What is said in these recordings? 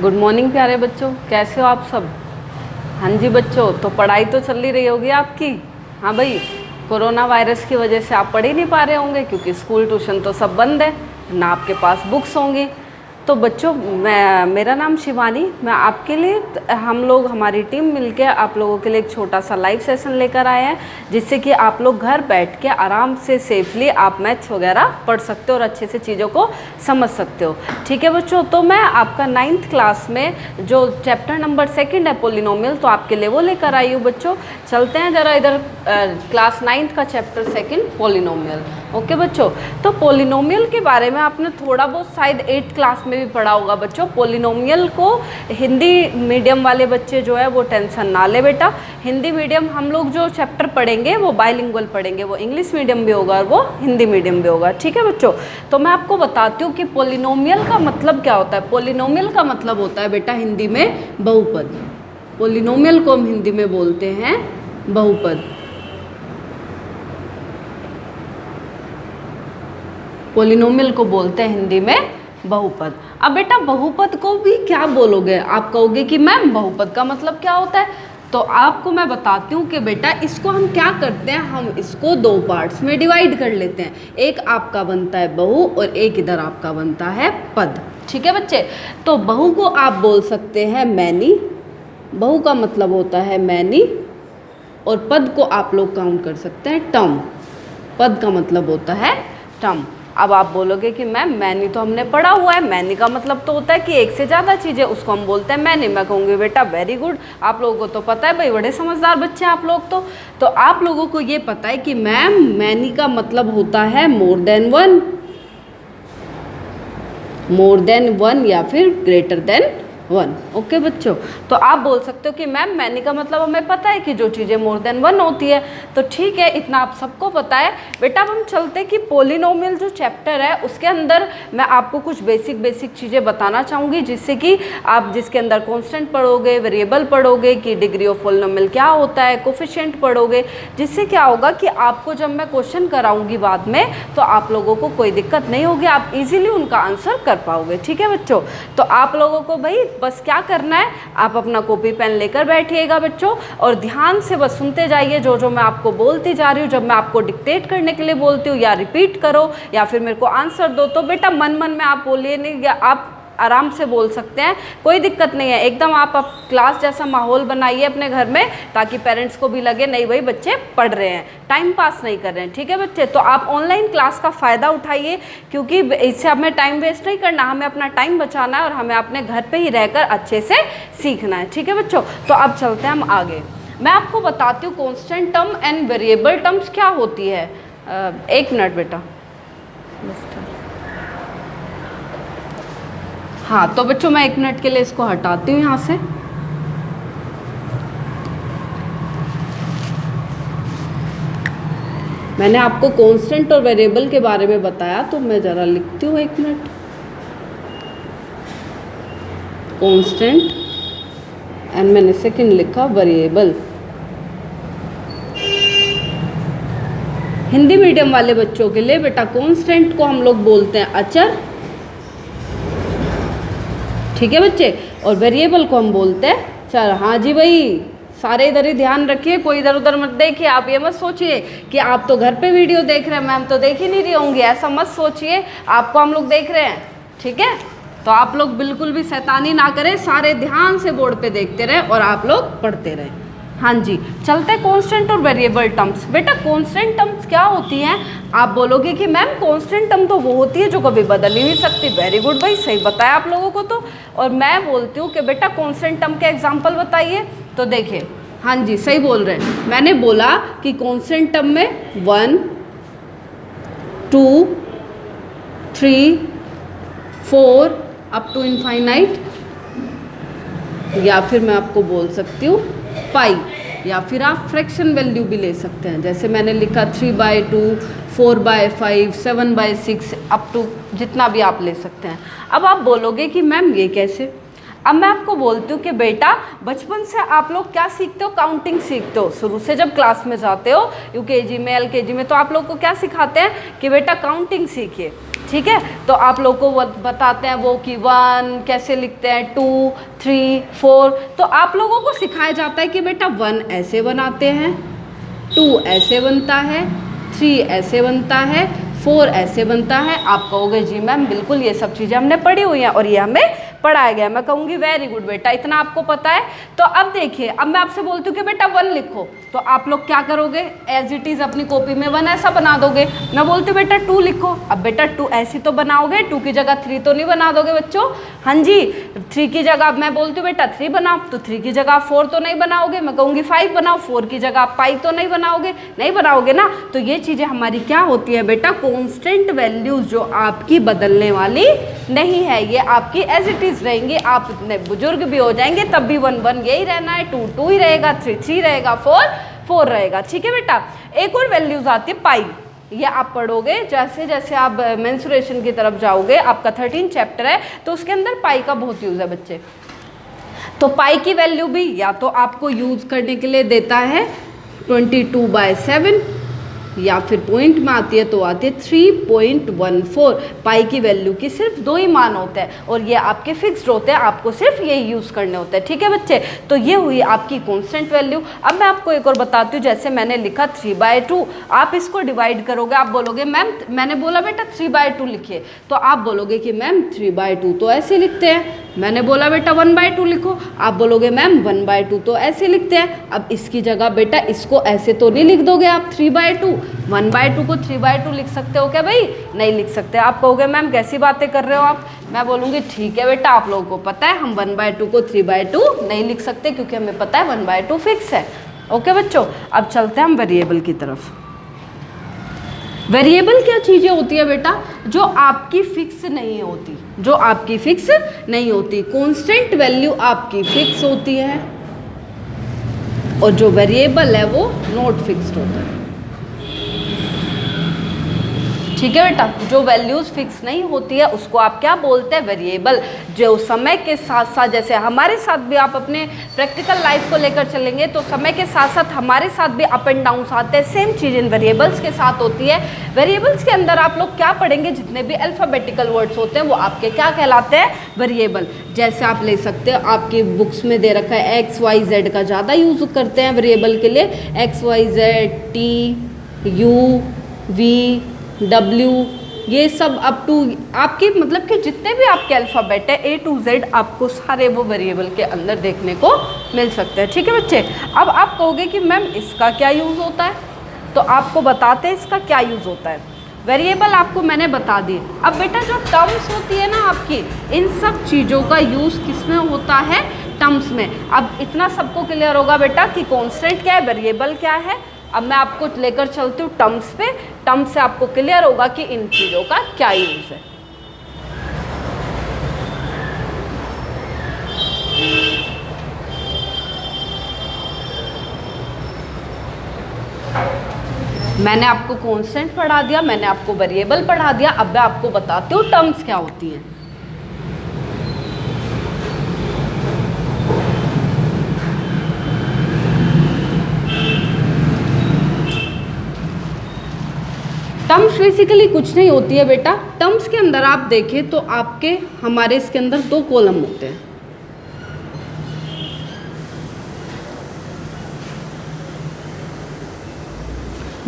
Good morning प्यारे बच्चों, कैसे हो आप सब। हाँ जी बच्चों, तो पढ़ाई तो चल ही रही होगी आपकी। हाँ भाई, कोरोना वायरस की वजह से आप पढ़ ही नहीं पा रहे होंगे क्योंकि स्कूल ट्यूशन तो सब बंद है, ना आपके पास बुक्स होंगी। तो बच्चों, मेरा नाम शिवानी, मैं आपके लिए हमारी टीम मिलके आप लोगों के लिए एक छोटा सा लाइव सेशन लेकर आए हैं, जिससे कि आप लोग घर बैठ के आराम से सेफली आप मैथ्स वगैरह पढ़ सकते हो और अच्छे से चीज़ों को समझ सकते हो। ठीक है बच्चों, तो मैं आपका 9th क्लास में जो चैप्टर नंबर 2 है पोलिनोमियल, तो आपके लिए वो लेकर आई हूँ बच्चों। चलते हैं ज़रा इधर, क्लास 9th का चैप्टर 2 पोलिनोमियल। ओके बच्चों, तो पोलिनोमियल के बारे में आपने थोड़ा बहुत शायद 8th क्लास में भी पढ़ा होगा बच्चों। पोलिनोमियल को हिंदी मीडियम वाले बच्चे जो है वो टेंशन ना ले बेटा। हिंदी मीडियम हम लोग जो चैप्टर पढ़ेंगे वो बाइलिंगुअल पढ़ेंगे, वो इंग्लिश मीडियम भी होगा और वो हिंदी मीडियम भी होगा। ठीक है बच्चों, तो मैं आपको बताती हूँ कि पोलिनोमियल का मतलब क्या होता है। पोलिनोमियल का मतलब होता है बेटा हिंदी में बहुपद। पोलिनोमियल को हम हिंदी में बोलते हैं बहुपद। पोलिनोमियल को बोलते हैं हिंदी में बहुपद। अब बेटा बहुपद को भी क्या बोलोगे, आप कहोगे कि मैम बहुपद का मतलब क्या होता है। तो आपको मैं बताती हूँ कि बेटा इसको हम क्या करते हैं, हम इसको 2 पार्ट्स में डिवाइड कर लेते हैं। एक आपका बनता है बहु और एक इधर आपका बनता है पद। ठीक है बच्चे, तो बहु को आप बोल सकते हैं मैनी, बहु का मतलब होता है मैनी, और पद को आप लोग काउंट कर सकते हैं टर्म। पद का मतलब होता है टर्म। अब आप बोलोगे कि मैम मैनी तो हमने पढ़ा हुआ है, मैनी का मतलब तो होता है कि एक से ज़्यादा चीज़ें, उसको हम बोलते हैं मैनी। मैं कहूँगी बेटा वेरी गुड, आप लोगों को तो पता है भाई, बड़े समझदार बच्चे हैं आप लोग। तो आप लोगों को ये पता है कि मैम मैनी का मतलब होता है मोर देन वन या फिर ग्रेटर देन 1। ओके बच्चों, तो आप बोल सकते हो कि मैम मैनी का मतलब हमें पता है कि जो चीज़ें मोर देन 1 होती है। तो ठीक है, इतना आप सबको पता है बेटा। अब हम चलते हैं कि पोलिनोमियल जो चैप्टर है उसके अंदर मैं आपको कुछ बेसिक चीज़ें बताना चाहूँगी, जिससे कि आप जिसके अंदर कॉन्स्टेंट पढ़ोगे, वेरिएबल पढ़ोगे, कि डिग्री ऑफ पोलिनोमियल क्या होता है, कोफिशिएंट पढ़ोगे, जिससे क्या होगा कि आपको जब मैं क्वेश्चन कराऊंगी बाद में तो आप लोगों को कोई दिक्कत नहीं होगी, आप इजीली उनका आंसर कर पाओगे। ठीक है बच्चों, तो आप लोगों को भाई बस क्या करना है, आप अपना कॉपी पेन लेकर बैठिएगा बच्चों, और ध्यान से बस सुनते जाइए जो मैं आपको बोलती जा रही हूँ। जब मैं आपको डिक्टेट करने के लिए बोलती हूँ या रिपीट करो या फिर मेरे को आंसर दो, तो बेटा मन में आप बोलिए नहीं, या आप आराम से बोल सकते हैं, कोई दिक्कत नहीं है। एकदम आप क्लास जैसा माहौल बनाइए अपने घर में, ताकि पेरेंट्स को भी लगे नहीं भाई बच्चे पढ़ रहे हैं, टाइम पास नहीं कर रहे हैं। ठीक है बच्चे, तो आप ऑनलाइन क्लास का फ़ायदा उठाइए, क्योंकि इससे हमें टाइम वेस्ट नहीं करना, हमें अपना टाइम बचाना है और हमें अपने घर पर ही रहकर अच्छे से सीखना है। ठीक है बच्चों, तो अब चलते हैं हम आगे। मैं आपको बताती हूँ constant term and variable terms क्या होती है। 1 मिनट बेटा। हाँ, तो बच्चों मैं 1 मिनट के लिए इसको हटाती हूँ यहाँ से। मैंने आपको कांस्टेंट और वेरिएबल के बारे में बताया, तो मैं ज़रा लिखती हूँ 1 मिनट। कांस्टेंट एंड मैंने सेकंड लिखा वेरिएबल। हिंदी मीडियम वाले बच्चों के लिए बेटा कांस्टेंट को हम लोग बोलते हैं अचर। ठीक है बच्चे, और वेरिएबल को हम बोलते हैं चर। हाँ जी भाई, सारे इधर ही ध्यान रखिए, कोई इधर उधर मत देखिए। आप ये मत सोचिए कि आप तो घर पे वीडियो देख रहे हैं, मैम तो देख ही नहीं रही होंगी, ऐसा मत सोचिए। आपको हम लोग देख रहे हैं, ठीक है। तो आप लोग बिल्कुल भी शैतानी ना करें, सारे ध्यान से बोर्ड पे देखते रहें और आप लोग पढ़ते रहें। हाँ जी, चलते हैं कांस्टेंट और वेरिएबल टर्म्स। बेटा कांस्टेंट टर्म्स क्या होती हैं, आप बोलोगे कि मैम कांस्टेंट टर्म तो वो होती है जो कभी बदल ही नहीं सकती। वेरी गुड भाई, सही बताया आप लोगों को। तो और मैं बोलती हूँ कि बेटा कांस्टेंट टर्म के एग्जांपल बताइए। तो देखिए, हाँ जी सही बोल रहे हैं। मैंने बोला कि कांस्टेंट टर्म में 1, 2, 3, 4 अप टू इनफाइनाइट, या फिर मैं आपको बोल सकती हूँ पाई, या फिर आप फ्रैक्शन वैल्यू भी ले सकते हैं। जैसे मैंने लिखा 3/2, 4/5, 7/6 अप टू जितना भी आप ले सकते हैं। अब आप बोलोगे कि मैम ये कैसे। अब मैं आपको बोलती हूँ कि बेटा बचपन से आप लोग क्या सीखते हो, काउंटिंग सीखते हो। शुरू से जब क्लास में जाते हो यूकेजी में, एलकेजी में, तो आप लोग को क्या सिखाते हैं कि बेटा काउंटिंग सीखिए, ठीक है। तो आप लोग को बताते हैं वो कि 1 कैसे लिखते हैं, 2, 3, 4। तो आप लोगों को सिखाया जाता है कि बेटा 1 ऐसे बनाते हैं, 2 ऐसे बनता है, 3 ऐसे बनता है, 4 ऐसे बनता है। आप कहोगे जी मैम बिल्कुल ये सब चीज़ें हमने पढ़ी हुई हैं और ये हमें पढ़ाया गया। मैं कहूँगी वेरी गुड बेटा, इतना आपको पता है। तो अब देखिए, अब मैं आपसे बोलती हूँ कि बेटा 1 लिखो, तो आप लोग क्या करोगे, एज इट इज़ अपनी कॉपी में 1 ऐसा बना दोगे। मैं बोलती हूँ बेटा 2 लिखो, अब बेटा 2 ऐसी तो बनाओगे, 2 की जगह 3 तो नहीं बना दोगे बच्चों। हाँ जी, 3 की जगह मैं बोलती हूँ बेटा 3 बनाओ, तो 3 की जगह 4 तो नहीं बनाओगे। मैं कहूँगी 5 बनाओ, 4 की जगह 5 तो नहीं बनाओगे, नहीं बनाओगे ना। तो ये चीज़ें हमारी क्या होती है बेटा, कॉन्स्टेंट वैल्यूज जो आपकी बदलने वाली नहीं है, ये आपकी एज इट इज़ रहेंगी। आप इतने बुजुर्ग भी हो जाएंगे तब भी 1 1 यही रहना है, 2 2 ही रहेगा, 3 3 रहेगा, 4 4 रहेगा, ठीक है बेटा। एक और वैल्यूज आती है पाई, ये आप पढ़ोगे जैसे जैसे आप मेंसुरेशन की तरफ जाओगे। आपका 13 चैप्टर है तो उसके अंदर पाई का बहुत यूज़ है बच्चे। तो पाई की वैल्यू भी या तो आपको यूज़ करने के लिए देता है 22/7, या फिर पॉइंट में आती है तो आती है 3.14। पाई की वैल्यू की सिर्फ 2 ही मान होते हैं और ये आपके फिक्स्ड होते हैं, आपको सिर्फ ये यूज़ करने होते हैं, ठीक है बच्चे। तो ये हुई आपकी कांस्टेंट वैल्यू। अब मैं आपको एक और बताती हूँ, जैसे मैंने लिखा 3/2, आप इसको डिवाइड करोगे। आप बोलोगे मैम, मैंने बोला बेटा 3/2 लिखिए, तो आप बोलोगे कि मैम 3/2 तो ऐसे लिखते हैं। मैंने बोला बेटा 1/2 लिखो, आप बोलोगे मैम 1/2 तो ऐसे लिखते हैं। अब इसकी जगह बेटा इसको ऐसे तो नहीं लिख दोगे आप 3/2, 1/2 को 3/2 लिख सकते हो क्या भाई, नहीं लिख सकते। आप कहोगे मैम कैसी बातें कर रहे हो आप। मैं बोलूँगी ठीक है बेटा, आप लोगों को पता है हम 1/2 को 3/2 नहीं लिख सकते, क्योंकि हमें पता है 1/2 फिक्स है। ओके बच्चों, अब चलते हैं हम वेरिएबल की तरफ। वेरिएबल क्या चीज़ें होती है बेटा, जो आपकी फिक्स नहीं होती, जो आपकी फिक्स नहीं होती। कांस्टेंट वैल्यू आपकी फिक्स होती है और जो वेरिएबल है वो नॉट फिक्स्ड होता है, ठीक है बेटा। जो वैल्यूज फिक्स नहीं होती है उसको आप क्या बोलते हैं, वेरिएबल। जो समय के साथ साथ, जैसे हमारे साथ भी आप अपने प्रैक्टिकल लाइफ को लेकर चलेंगे तो समय के साथ साथ हमारे साथ भी अप एंड डाउन्स आते हैं, सेम चीज़ इन वेरिएबल्स के साथ होती है। वेरिएबल्स के अंदर आप लोग क्या पढ़ेंगे, जितने भी अल्फ़ाबेटिकल वर्ड्स होते हैं वो आपके क्या कहलाते हैं, वेरिएबल। जैसे आप ले सकते हो, आपकी बुक्स में दे रखा है XYZ का ज़्यादा यूज़ करते हैं वेरिएबल के लिए, XYZ, T, U, V, W, ये सब अप टू आपके मतलब कि जितने भी आपके अल्फ़ाबेट है A to Z आपको सारे वो वेरिएबल के अंदर देखने को मिल सकते हैं, ठीक है बच्चे। अब आप कहोगे कि मैम इसका क्या यूज़ होता है, तो आपको बताते हैं इसका क्या यूज़ होता है। वेरिएबल आपको मैंने बता दी। अब बेटा जो टर्म्स होती है ना आपकी, इन सब चीज़ों का यूज़ किस में होता है, टर्म्स में। अब इतना सबको क्लियर होगा बेटा कि कॉन्स्टेंट क्या है, वेरिएबल क्या है। अब मैं आपको लेकर चलती हूँ टर्म्स पे, टर्म्स से आपको क्लियर होगा कि इन चीज़ों का क्या यूज़ है। मैंने आपको कांस्टेंट पढ़ा दिया, मैंने आपको वेरिएबल पढ़ा दिया, अब मैं आपको बताती हूँ टर्म्स क्या होती हैं। टर्म्स बेसिकली कुछ नहीं होती है बेटा। टर्म्स के अंदर आप देखें तो आपके हमारे इसके अंदर 2 कॉलम होते हैं।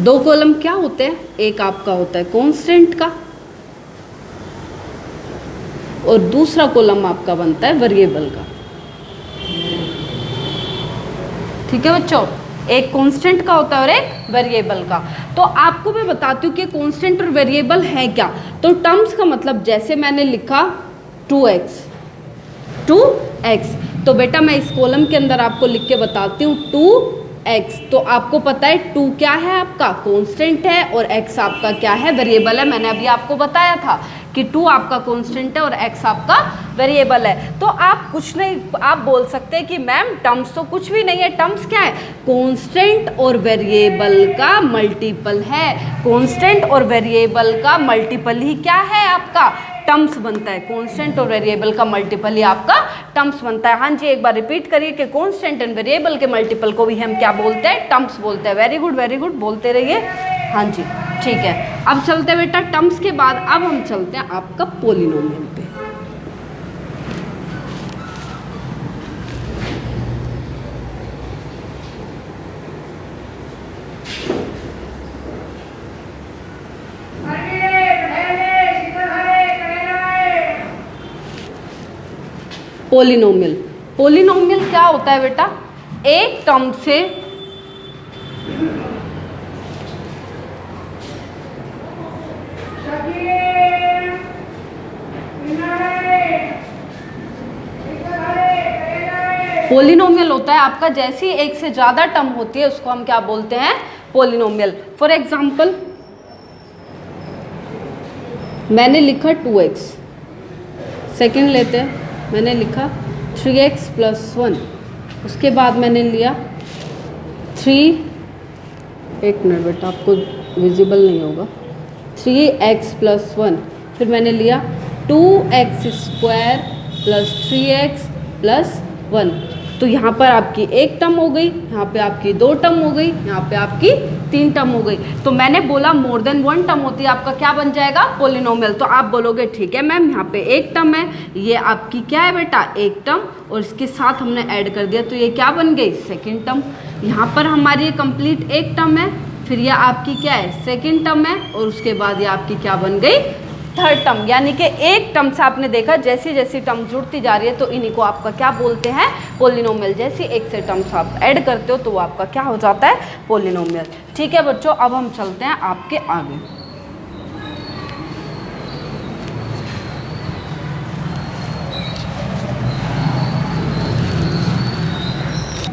दो कॉलम क्या होते हैं, एक आपका होता है कांस्टेंट का और दूसरा कॉलम आपका बनता है वेरिएबल का, ठीक है बच्चों। एक कांस्टेंट का होता है और एक वेरिएबल का। तो आपको मैं बताती हूँ कि कांस्टेंट और वेरिएबल है क्या। तो टर्म्स का मतलब जैसे मैंने लिखा 2x, तो बेटा मैं इस कॉलम के अंदर आपको लिख के बताती हूँ 2x। तो आपको पता है 2 क्या है, आपका कांस्टेंट है और x आपका क्या है, वेरिएबल है। मैंने अभी आपको बताया था कि 2 आपका कांस्टेंट है और x आपका वेरिएबल है। तो आप कुछ नहीं, आप बोल सकते हैं कि मैम टर्म्स तो कुछ भी नहीं है। टर्म्स क्या है, कांस्टेंट और वेरिएबल का मल्टीपल है। कांस्टेंट और वेरिएबल का मल्टीपल ही क्या है आपका टर्म्स बनता है, कांस्टेंट और वेरिएबल का मल्टीपल ही आपका टर्म्स बनता है। हाँ जी, एक बार रिपीट करिए कि कांस्टेंट एंड वेरिएबल के मल्टीपल को भी हम क्या बोलते हैं, टर्म्स बोलते हैं। वेरी गुड बोलते रहिए। हाँ जी ठीक है, अब चलते हैं बेटा टर्म्स के बाद अब हम चलते हैं आपका पोलिनोमियल पे। पोलिनोमियल, पोलिनोमियल क्या होता है बेटा, एक टर्म से पोलिनोमियल होता है आपका जैसी एक से ज़्यादा टर्म होती है उसको हम क्या बोलते हैं, पोलिनोमियल। फॉर एग्जाम्पल मैंने लिखा 2x, सेकेंड लेते हैं, मैंने लिखा 3x + 1, उसके बाद मैंने लिया 3, एक मिनट बेटा आपको विजिबल नहीं होगा, 3x + 1, फिर मैंने लिया 2x² + 3x + 1। तो यहाँ पर आपकी एक टर्म हो गई, यहाँ पे आपकी 2 टर्म हो गई, यहाँ पे आपकी 3 टर्म हो गई। तो मैंने बोला मोर देन 1 टर्म होती है आपका क्या बन जाएगा, पोलिनोमियल। तो आप बोलोगे ठीक है मैम यहाँ पे एक टर्म है, ये आपकी क्या है बेटा, एक टर्म, और इसके साथ हमने ऐड कर दिया तो ये क्या बन गई, सेकेंड टर्म। यहाँ पर हमारी ये कंप्लीट एक टर्म है, फिर ये आपकी क्या है, सेकेंड टर्म है, और उसके बाद ये आपकी क्या बन गई, थर्ड टर्म। यानी कि एक टर्म से आपने देखा जैसी जैसी टर्म जुड़ती जा रही है तो इन्हीं को आपका क्या बोलते हैं, पोलिनोमियल। जैसे एक से टर्म्स आप ऐड करते हो तो वो आपका क्या हो जाता है, पोलिनोमियल। ठीक है बच्चों, अब हम चलते हैं आपके आगे।